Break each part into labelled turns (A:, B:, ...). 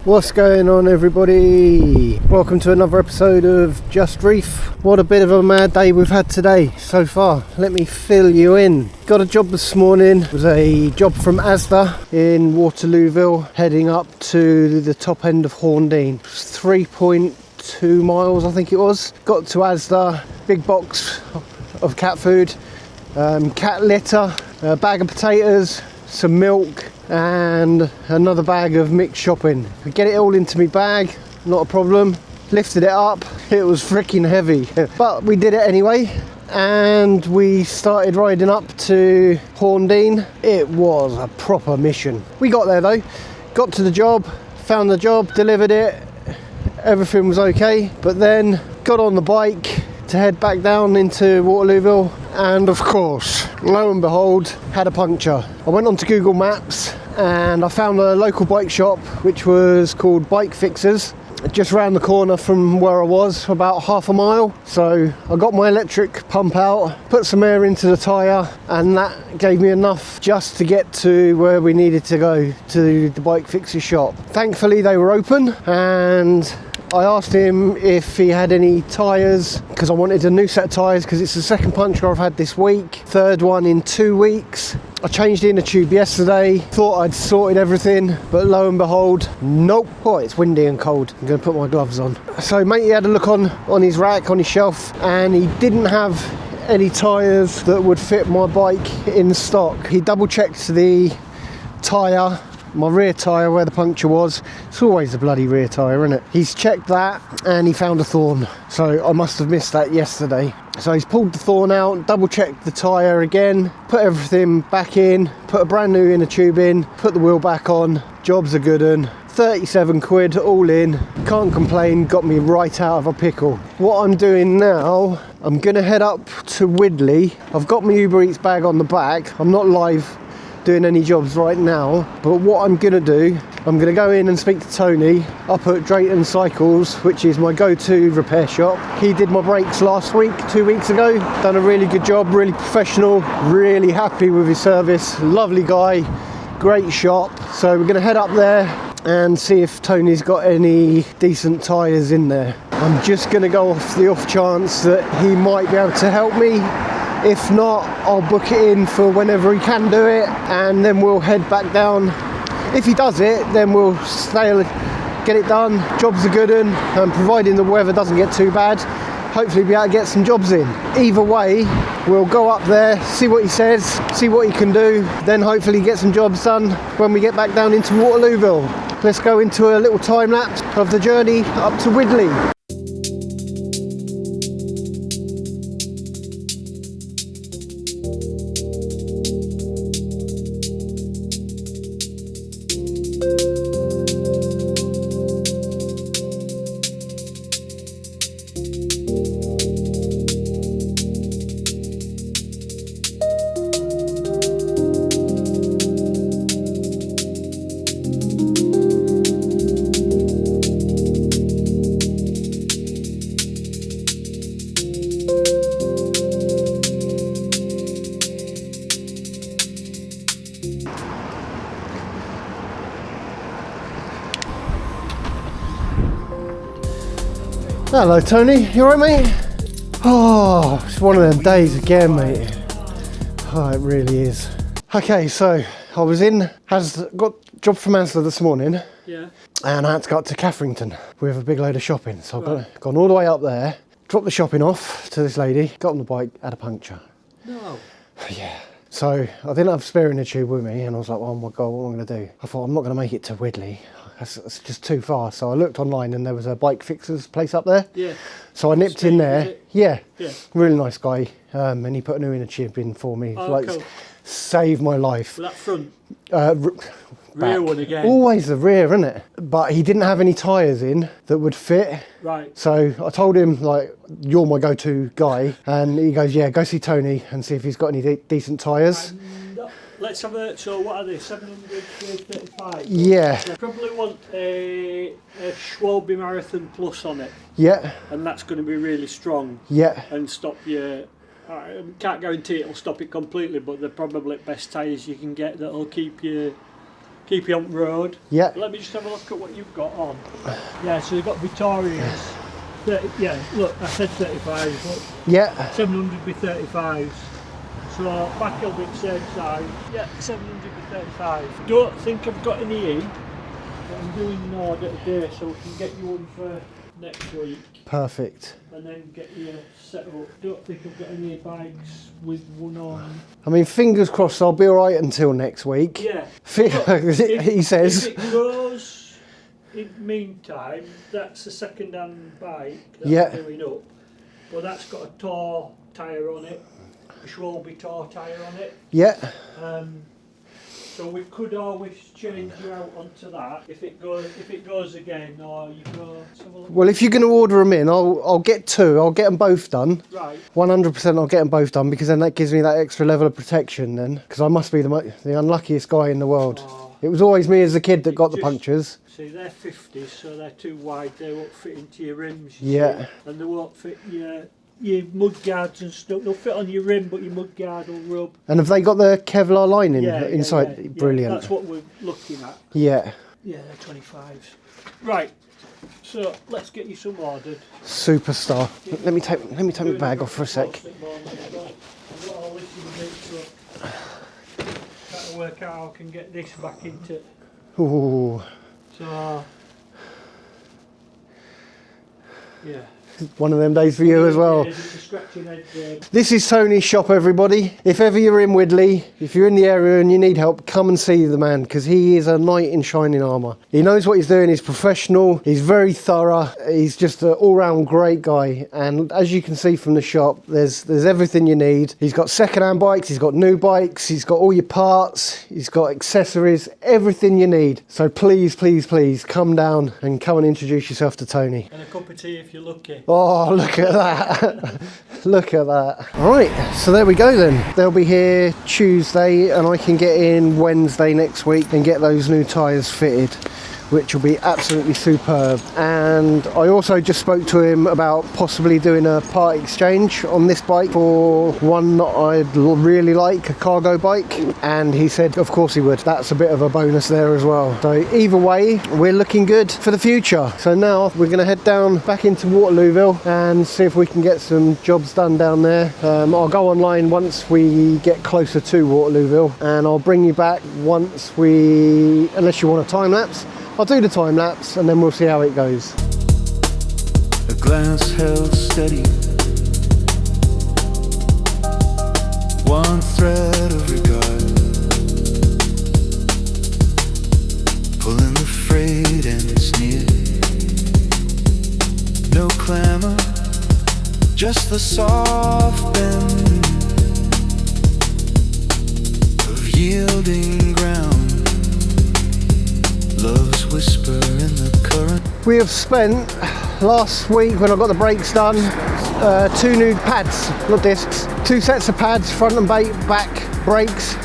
A: What's going on, everybody? Welcome to another episode of JustReef. What a bit of a mad day we've had today so far. Let me fill you in. Got a job this morning. It was a job from Asda in Waterlooville, heading up to the top end of Horndean. 3.2 miles, I think it was. Got to Asda, big box of cat food, cat litter, a bag of potatoes, some milk, and another bag of mixed shopping. I get it all into my bag, not a problem. Lifted it up, it was freaking heavy, but we did it anyway. And we started riding up to Horndean. It was a proper mission. We got there though, got to the job, found the job, delivered it, everything was okay. But then got on the bike to head back down into Waterlooville, and of course, lo and behold, had a puncture. I went onto Google Maps and I found a local bike shop which was called Bikefixers, just round the corner from where I was, about half a mile. So I got my electric pump out, put some air into the tyre, and that gave me enough just to get to where we needed to go, to the Bikefixers shop. Thankfully they were open, and I asked him if he had any tyres, because I wanted a new set of tyres, because it's the second puncture I've had this week, third one in 2 weeks. I changed the inner tube yesterday, thought I'd sorted everything, but lo and behold, nope. Oh, it's windy and cold. I'm going to put my gloves on. So matey had a look on his rack, on his shelf, and he didn't have any tyres that would fit my bike in stock. He double checked the tyre, my rear tyre where the puncture was. It's always the bloody rear tyre, isn't it? He's checked that and he found a thorn, so I must have missed that yesterday. So he's pulled the thorn out, double checked the tyre again, put everything back in, put a brand new inner tube in, put the wheel back on. Job's a good un. 37 quid all in, can't complain, got me right out of a pickle. What I'm doing now, I'm gonna head up to Widley. I've got my Uber Eats bag on the back. I'm not live doing any jobs right now, but what I'm gonna do, I'm gonna go in and speak to Tony up at Drayton Cycles, which is my go-to repair shop. He did my brakes last week, 2 weeks ago, done a really good job, really professional, really happy with his service, lovely guy, great shop. So we're gonna head up there and see if Tony's got any decent tyres in there. I'm just gonna go off the off chance that he might be able to help me. If not, I'll book it in for whenever he can do it, and then we'll head back down. If he does it, then we'll get it done. Job's a good one, and providing the weather doesn't get too bad, hopefully be able to get some jobs in. Either way, we'll go up there, see what he says, see what he can do, then hopefully get some jobs done when we get back down into Waterlooville. Let's go into a little time lapse of the journey up to Widley. Hello Tony, you alright mate? Oh, it's one of them days again mate. Oh, it really is. Okay, so I was got a job from Asda this morning. Yeah. And I had to go up to Catherington with a big load of shopping. So I've gone all the way up there, dropped the shopping off to this lady, got on the bike, had a puncture. No. Yeah. So I didn't have spare inner tube with me, and I was like, oh my God, what am I going to do? I thought, I'm not going to make it to Widley. That's just too far. So I looked online and there was a Bikefixers place up there. Yeah. So I nipped in there. Yeah. Yeah. Really nice guy. And he put a new inner tube in for me. Oh, cool. Saved my life. Well, that front? Rear one again. Always the rear, isn't it? But he didn't have any tyres in that would fit. Right. So I told him, like, you're my go-to guy. And he goes, yeah, go see Tony and see if he's got any decent tyres. Let's have a, so what are they, 735? Yeah. You probably want a Schwalbe Marathon Plus on it. Yeah. And that's going to be really strong. Yeah. And stop your, I can't guarantee it'll stop it completely, but they're probably the best tyres you can get that'll keep you
B: keep you on the road.
A: Yeah.
B: Let me just have a look at what you've got on. Yeah, so you've got Victorias. 30, yeah, look, I said 35. Look,
A: Yeah.
B: 700 with 35s. So back will be the same size. Yeah, 700 with 35. Don't think I've got any in, but I'm doing an order today so we can get you one for next week.
A: Perfect.
B: And then get you set up. Don't think I've got any bikes with one on.
A: I mean, fingers crossed I'll be alright until next week.
B: Yeah.
A: He says.
B: If it goes in the meantime, that's a second-hand bike that
A: Yeah.
B: I'm doing up. But that's got a Tor tyre on it, a Schwalbe Tor tyre on it.
A: Yeah.
B: So we could always change you out onto that if it goes again, or you go. Let's have a look.
A: Well, if you're going to order them in, I'll get two. I'll get them both done.
B: Right.
A: 100% I'll get them both done, because then that gives me that extra level of protection then. Because I must be the unluckiest guy in the world.
B: Oh,
A: It was always me as a kid that got the punctures.
B: See, they're 50s, so they're too wide. They won't fit into your rims.
A: Yeah.
B: See, and they won't fit your mud guards and stuff. They'll fit on your rim, but your mud guard will rub.
A: And have they got the Kevlar lining
B: Yeah,
A: inside?
B: yeah,
A: Brilliant.
B: that's what we're looking at.
A: Yeah.
B: Yeah, they're 25s. Right. So let's get you some ordered.
A: Superstar. Let me take my bag off for a sec.
B: I've got all this in the mix, so trying to work out how I can get this back into.
A: Ooh.
B: So yeah.
A: One of them days for you as well.
B: It's a scratching head there.
A: This is Tony's shop, everybody. If ever you're in Widley, if you're in the area and you need help, come and see the man, because he is a knight in shining armour. He knows what he's doing, he's professional, he's very thorough, he's just an all-round great guy. And as you can see from the shop, there's everything you need. He's got second-hand bikes, he's got new bikes, he's got all your parts, he's got accessories, everything you need. So please, please, please come down and come and introduce yourself to Tony.
B: And a cup of tea if you're lucky.
A: Oh, look at that. Look at that. All right, so there we go then. They'll be here Tuesday and I can get in Wednesday next week and get those new tyres fitted, which will be absolutely superb. And I also just spoke to him about possibly doing a part exchange on this bike for one that I'd really like, a cargo bike. And he said, of course he would. That's a bit of a bonus there as well. So either way, we're looking good for the future. So now we're going to head down back into Waterlooville and see if we can get some jobs done down there. I'll go online once we get closer to Waterlooville, and I'll bring you back once unless you want a time lapse. I'll do the time lapse and then we'll see how it goes.
C: A glance held steady, one thread of regard, pulling the freight and it's near. No clamor, just the soft bend of yielding ground. Love's whisper in the current.
A: We have spent last week, when I got the brakes done, 2 new pads, not discs, 2 sets of pads, front and back brakes,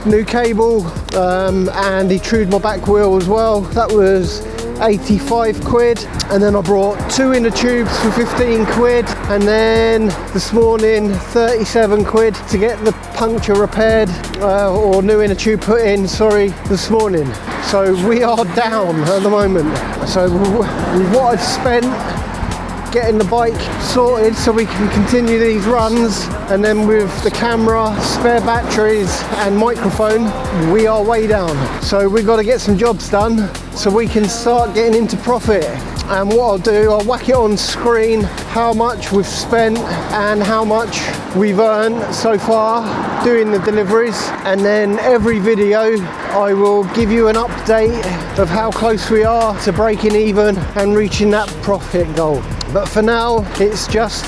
A: new cable, and he trued my back wheel as well. That was 85 quid, and then I brought 2 inner tubes for 15 quid, and then this morning 37 quid to get the puncture repaired, or new inner tube put in, sorry, this morning. So we are down at the moment. So with what I've spent getting the bike sorted so we can continue these runs, and then with the camera, spare batteries and microphone, we are way down. So we've got to get some jobs done so we can start getting into profit. And what I'll do, I'll whack it on screen how much we've spent and how much we've earned so far doing the deliveries, and then every video I will give you an update of how close we are to breaking even and reaching that profit goal. But for now, it's just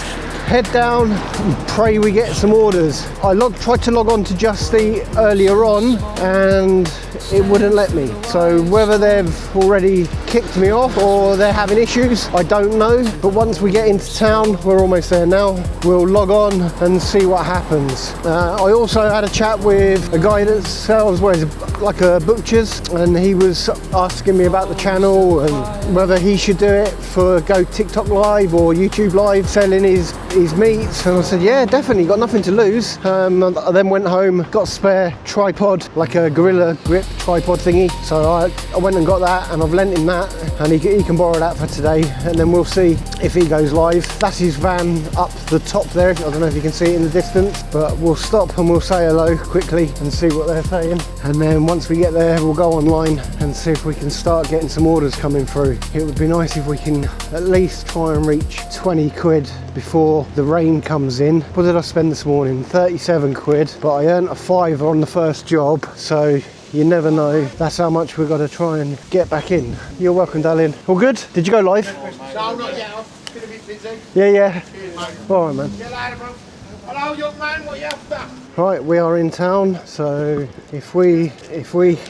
A: head down and pray we get some orders. I tried to log on to JustReef earlier on and it wouldn't let me. So whether they've already kicked me off or they're having issues, I don't know. But once we get into town, we're almost there now, we'll log on and see what happens. I also had a chat with a guy that sells like a butcher's, and he was asking me about the channel and whether he should do it for go TikTok live or YouTube live, selling his his meets, and I said, yeah, definitely, got nothing to lose. I then went home, got a spare tripod, like a Gorilla Grip tripod thingy, so I went and got that, and I've lent him that, and he can borrow that for today, and then we'll see if he goes live. That's his van up the top there. I don't know if you can see it in the distance, but we'll stop and we'll say hello quickly and see what they're saying, and then once we get there we'll go online and see if we can start getting some orders coming through. It would be nice if we can at least try and reach 20 quid before the rain comes in. What did I spend this morning? 37 quid, but I earned a fiver on the first job, so you never know. That's how much we've got to try and get back in. You're welcome, darling. All good? Did you go live?
D: No, not yet. I've been a bit busy.
A: Yeah.
D: Cheers, mate.
A: All right, man.
D: See you later, bro. Hello, young man. What are you after?
A: Right, we are in town, so if we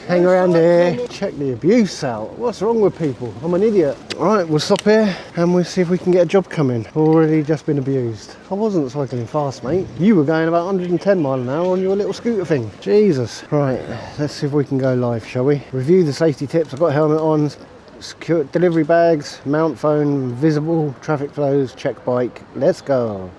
A: hang around here, check the abuse out. What's wrong with people? I'm an idiot. Right, we'll stop here and we'll see if we can get a job coming. Already just been abused. I wasn't cycling fast, mate. You were going about 110 mile an hour on your little scooter thing. Jesus. Right, let's see if we can go live, shall we? Review the safety tips. I've got a helmet on. Secure delivery bags, mount phone, visible, traffic flows, check bike. Let's go.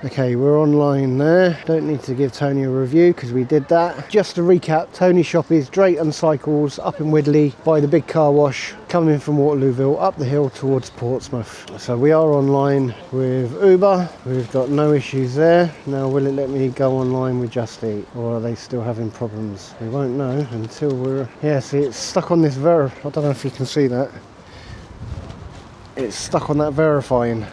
A: Okay, we're online there. Don't need to give Tony a review because we did that. Just to recap, Tony's shop is Drayton Cycles up in Widley by the big car wash, coming from Waterlooville up the hill towards Portsmouth. So we are online with Uber. We've got no issues there. Now will it let me go online with Just Eat, or are they still having problems? We won't know until we're... Yeah, see, it's stuck on this I don't know if you can see that. It's stuck on that verifying.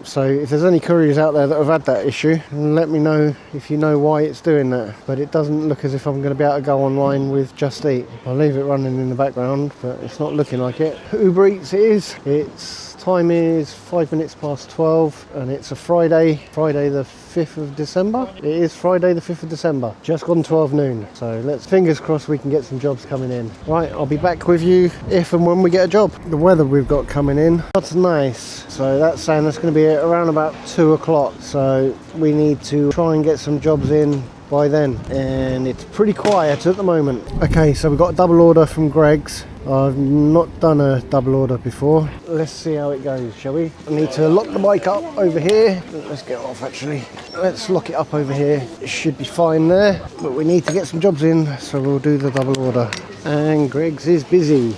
A: So if there's any couriers out there that have had that issue, let me know if you know why it's doing that. But it doesn't look as if I'm going to be able to go online with Just Eat. I'll leave it running in the background, but it's not looking like it. Uber Eats it is. Its time is 5 minutes past 12, and it's a Friday the 5th of December. It is Friday the 5th of December, just gone 12 noon. So let's fingers crossed we can get some jobs coming in. Right, I'll be back with you if and when we get a job. The weather we've got coming in, that's nice. So that's saying that's going to be around about 2 o'clock. So we need to try and get some jobs in by then, and it's pretty quiet at the moment. Okay, so we've got a double order from Greg's. I've not done a double order before. Let's see how it goes, shall we? I need to lock the bike up over here. Let's get off actually. Let's lock it up over here. It should be fine there, but we need to get some jobs in, so we'll do the double order. And Greg's is busy.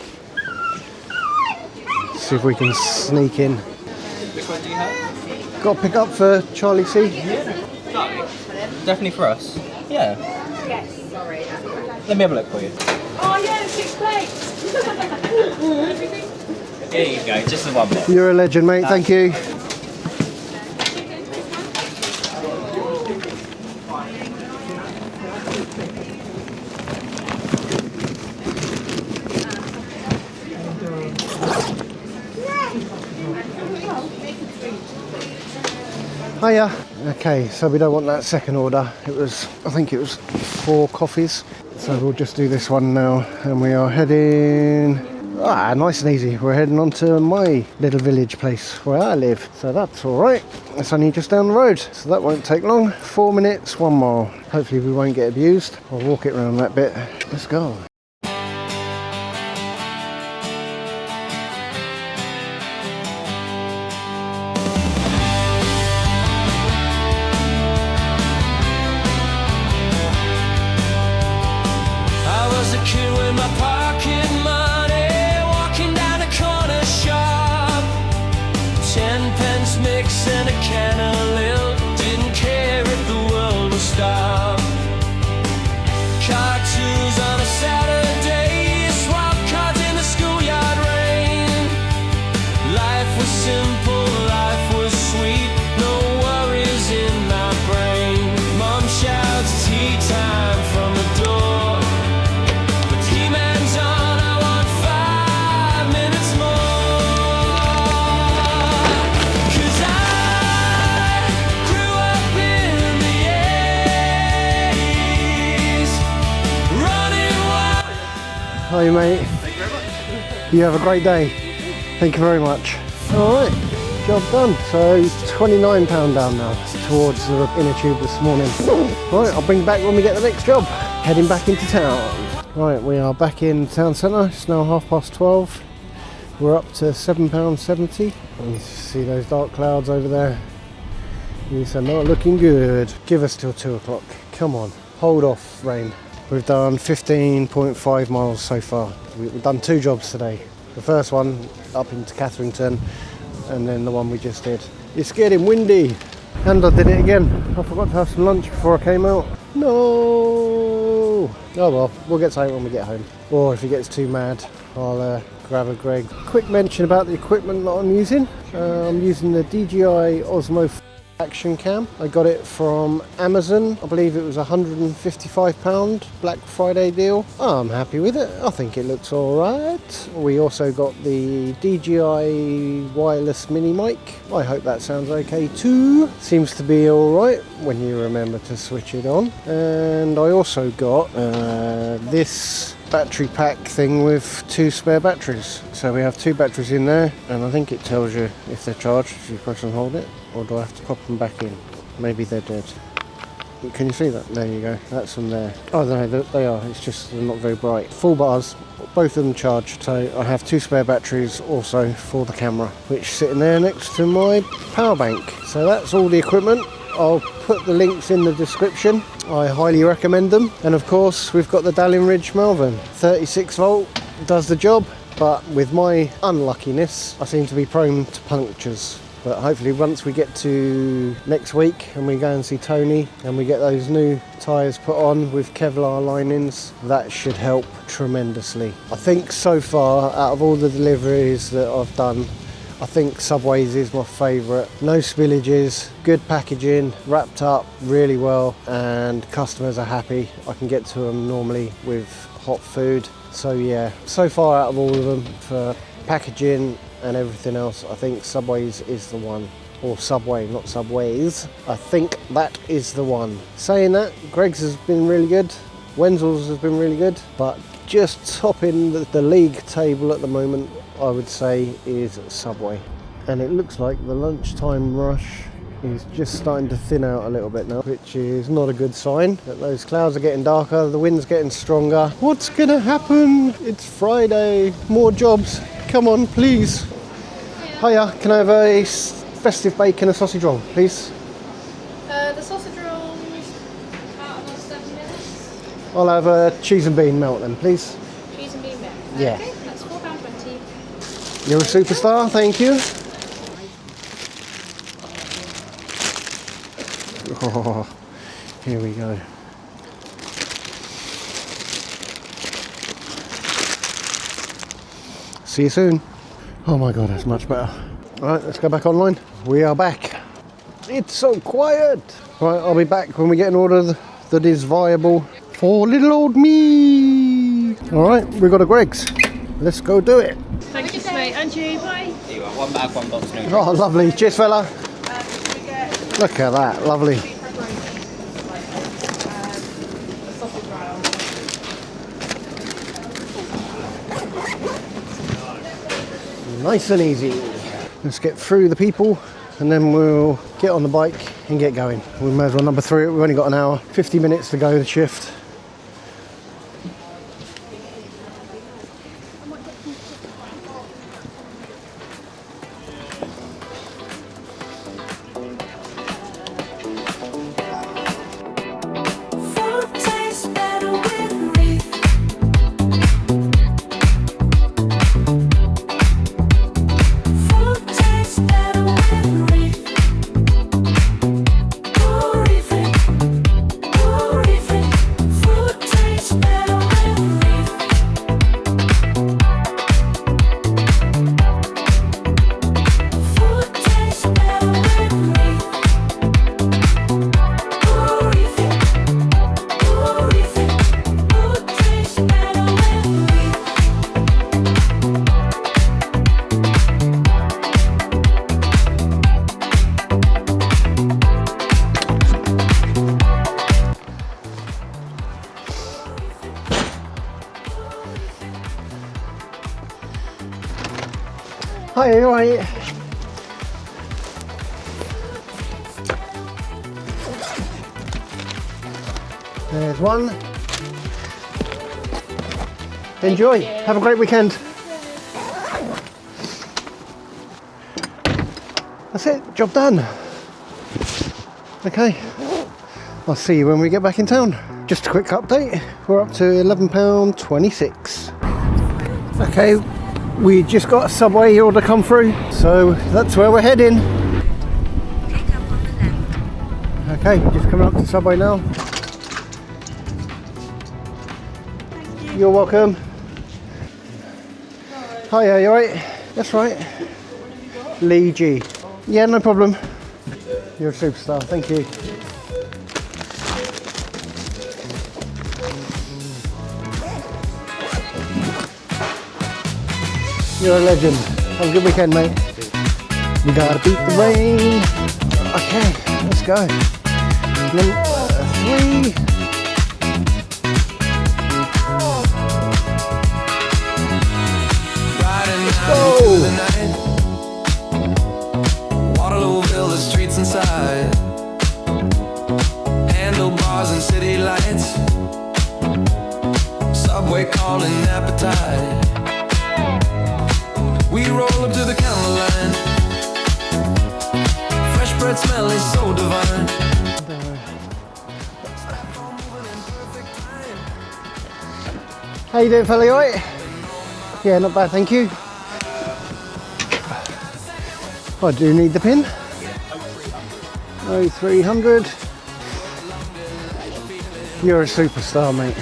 A: Let's see if we can sneak in.
E: Which one do you have?
A: Got to pick up for Charlie C.
E: Definitely for us. Yeah.
F: Yes, sorry.
E: Let me have a look for you.
F: Oh yeah, 6 plates.
E: Here you go, just the one bit.
A: You're a legend, mate. Thank you. Hiya. Okay, so we don't want that second order. I think it was 4 coffees. So we'll just do this one now, and we are heading... nice and easy. We're heading on to my little village place where I live. So that's all right. It's only just down the road, so that won't take long. 4 minutes, 1 mile. Hopefully we won't get abused. I'll walk it around that bit. Let's go. Hi mate. Thank you very much. You have a great day. Thank you very much. Alright, job done. So £29 down now towards the inner tube this morning. Right, I'll bring back when we get the next job. Heading back into town. Right, we are back in town centre. It's now 12:30. We're up to £7.70. You see those dark clouds over there? These are not looking good. Give us till 2 o'clock. Come on, hold off, rain. We've done 15.5 miles so far. We've done 2 jobs today. The first one up into Catherington, and then the one we just did. It's getting windy. And I did it again. I forgot to have some lunch before I came out. No! Oh well, we'll get something when we get home. Or if it gets too mad, I'll grab a Greg. Quick mention about the equipment that I'm using. I'm using the DJI Osmo Action Cam. I got it from Amazon. I believe it was £155 Black Friday deal. I'm happy with it. I think it looks alright. We also got the DJI wireless mini mic. I hope that sounds okay too. Seems to be alright when you remember to switch it on. And I also got this battery pack thing with 2 spare batteries. So we have 2 batteries in there, and I think it tells you if they're charged if you press and hold it, or do I have to pop them back in? Maybe they're dead. Can you see that? There you go, that's them there. Oh no, they are, it's just they're not very bright. Full bars, both of them charged. So I have 2 spare batteries also for the camera, which is sitting there next to my power bank. So that's all the equipment. I'll put the links in the description. I highly recommend them. And of course, we've got the Dallin Ridge Malvern. 36 volt, does the job, but with my unluckiness, I seem to be prone to punctures. But hopefully once we get to next week and we go and see Tony and we get those new tyres put on with Kevlar linings, that should help tremendously. I think so far, out of all the deliveries that I've done, I think Subways is my favourite. No spillages, good packaging, wrapped up really well, and customers are happy. I can get to them normally with hot food. So yeah, so far out of all of them, for packaging and everything else, I think Subways is the one. Or Subway, not Subways. I think that is the one. Saying that, Greg's has been really good, Wenzel's has been really good, but just topping the league table at the moment, I would say, is Subway. And it looks like the lunchtime rush is just starting to thin out a little bit now, which is not a good sign. That those clouds are getting darker, the wind's getting stronger. What's gonna happen? It's Friday, more jobs. Come on, please. Hiya, can I have a festive bacon and a sausage roll, please?
F: The sausage rolls out of 7 minutes.
A: I'll have a cheese and bean melt then, please.
F: Cheese and bean melt.
A: Yeah.
F: Okay, that's £4.20.
A: You're a superstar, thank you. Oh, here we go. See you soon. Oh my god, that's much better. Alright, let's go back online. We are back. It's so quiet. Right, I'll be back when we get an order that is viable for little old me. Alright, we've got a Greg's. Let's go do it.
F: Thank you, mate. And you, bye.
E: Here you are, 1 bag, 1 box, no.
A: Oh, lovely. Cheers, fella. Look at that, lovely. Nice and easy. Let's get through the people and then we'll get on the bike and get going. We may as well number 3 it. We've only got an hour, 50 minutes to go the shift. Hi, are you alright? There's one. Enjoy. Have a great weekend. That's it. Job done. Okay, I'll see you when we get back in town. Just a quick update, we're up to £11.26. Okay, we just got a Subway order come through, so that's where we're heading. Okay, just coming up to Subway now. You're welcome. Hiya, you alright? That's right. Lee G. Yeah, no problem. You're a superstar, thank you. You're a legend. Have a good weekend, mate. We gotta beat the rain. Okay, let's go. Number 3. Go!
C: Waterlooville, the streets inside, handlebars and city lights, subway calling appetite. We roll up to the counter line, fresh bread smelling so divine.
A: How you doing, fella? You alright? Yeah, not bad, thank you. I do need the pin. 0300. You're a superstar, mate.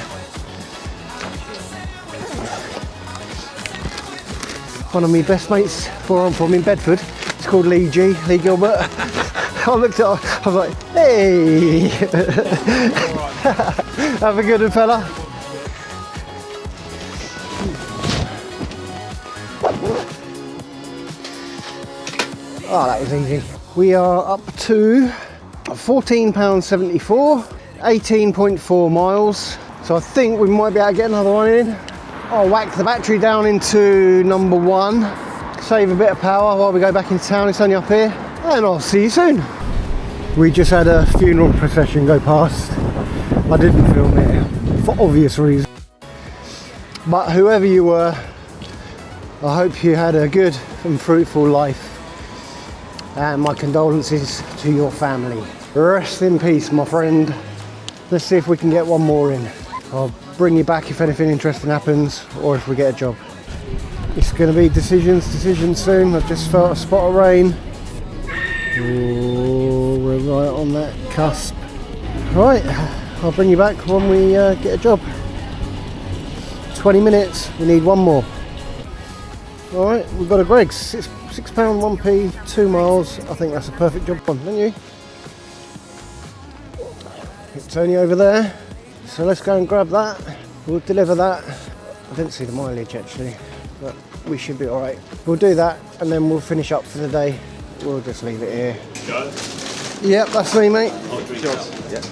A: One of my best mates, where I'm from in Bedford, it's called Lee G, Lee Gilbert. I looked at it, I was like, hey! Have a good one, fella. Oh, that was easy. We are up to £14.74, 18.4 miles. So I think we might be able to get another one in. I'll whack the battery down into number 1, save a bit of power while we go back into town. It's only up here, and I'll see you soon. We just had a funeral procession go past. I didn't film it for obvious reasons. But whoever you were, I hope you had a good and fruitful life. And my condolences to your family. Rest in peace, my friend. Let's see if we can get one more in. I'll bring you back if anything interesting happens, or if we get a job. It's going to be decisions soon. I've just felt a spot of rain. Oh, we're right on that cusp. Right, I'll bring you back when we get a job. 20 minutes, we need one more. Alright, we've got a Greggs, £6 1p, 2 miles. I think that's a perfect job one, don't you? It's only over there, so let's go and grab that. We'll deliver that. I didn't see the mileage actually, but we should be alright. We'll do that and then we'll finish up for the day. We'll just leave it here.
B: Got it?
A: Yep, that's me, mate.
B: I'll drink yours.
E: Yeah.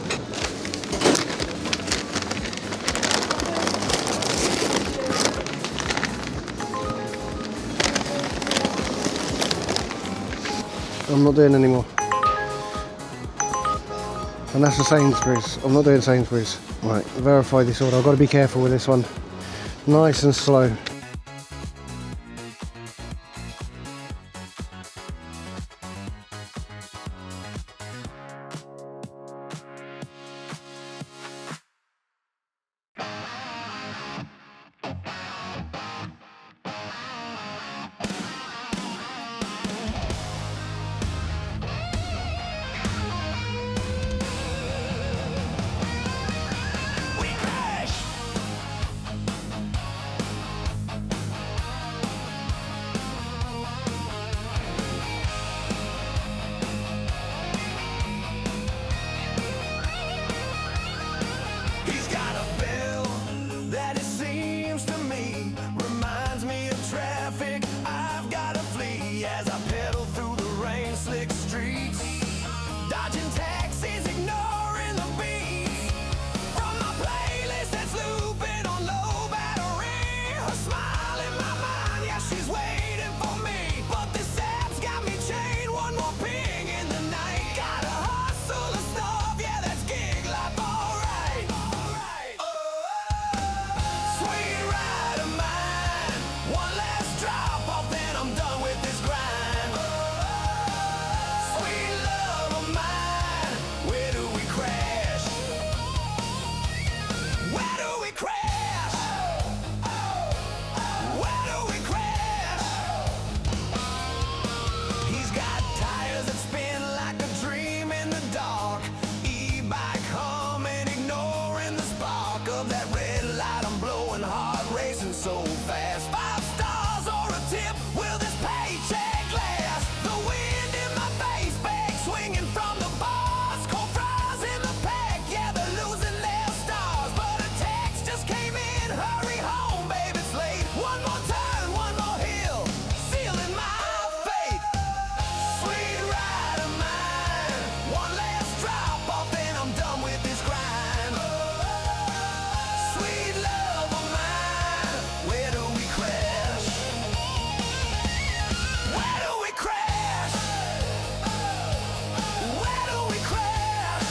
A: I'm not doing any more. And that's the Sainsbury's. I'm not doing Sainsbury's. Right, verify this order. I've got to be careful with this one. Nice and slow.
C: fast. 5 stars or a tip, will this paycheck last? The wind in my face, back swinging from the bars. Cold fries in the pack, yeah, they're losing their stars. But a text just came in, hurry home, babe, it's late. One more turn, one more hill, sealing my fate. Sweet ride of mine, one last drop off and I'm done with this grind. Sweet love of mine, where do we crash? Where do we crash? Where do we crash?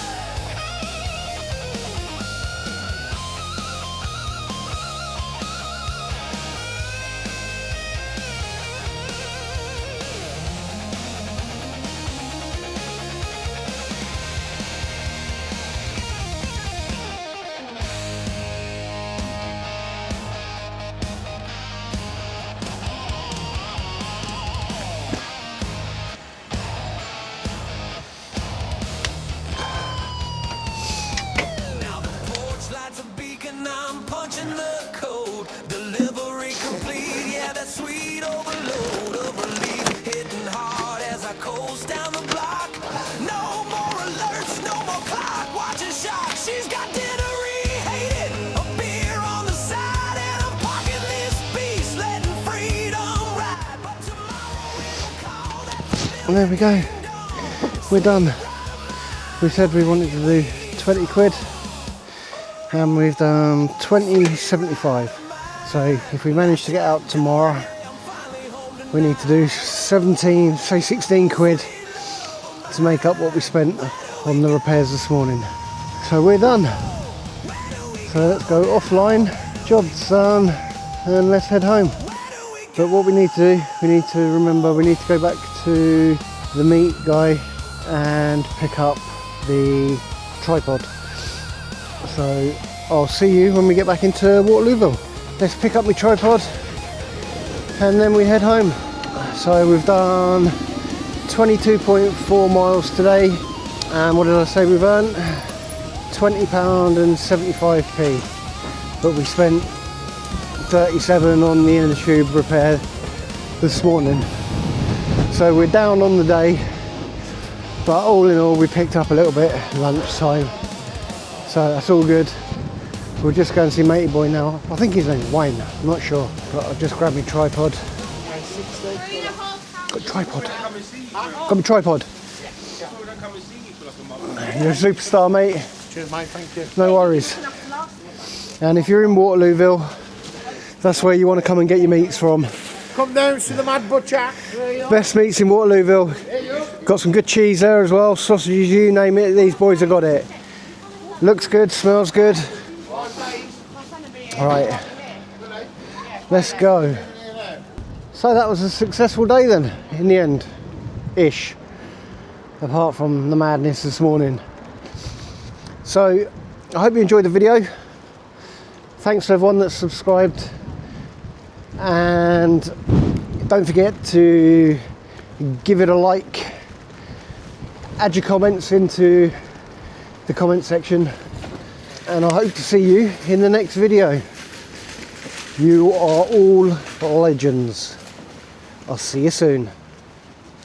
C: Now the porch lights a beacon, I'm punching the code. Delivery complete, yeah, that sweet overload of relief hitting hard as I coast down the block. No more alerts, no more clock, watching shock. She's got dinnery, hate it. A beer on the side and I'm parking this beast, letting freedom ride. But tomorrow will call that.
A: And there we go. We're done. We said we wanted to do 20 quid and we've done 20.75. So if we manage to get out tomorrow, we need to do 17, say 16 quid to make up what we spent on the repairs this morning. So we're done. So let's go offline, job's done, and let's head home. But what we need to do, we need to remember, we need to go back to the meat guy and pick up the tripod. So I'll see you when we get back into Waterlooville. Let's pick up my tripod and then we head home. So we've done 22.4 miles today, and what did I say we've earned? £20.75, but we spent 37 on the inner tube repair this morning. So we're down on the day, but all in all we picked up a little bit at lunchtime, so that's all good. We'll just go and see matey boy now. I think his name's Wayne, I'm not sure, but I've just grabbed my tripod. Got tripod. Got my tripod. You're a superstar, mate.
D: Cheers, mate, thank you.
A: No worries. And if you're in Waterlooville, that's where you want to come and get your meats from.
D: Come down to the Mad Butcher.
A: Best meats in Waterlooville. Got some good cheese there as well, sausages, you name it, these boys have got it. Looks good, smells good. Alright, let's go. So that was a successful day then, in the end, ish. Apart from the madness this morning. So, I hope you enjoyed the video. Thanks to everyone that's subscribed. And don't forget to give it a like. Add your comments into the comment section. And I hope to see you in the next video. You are all legends. I'll see you soon.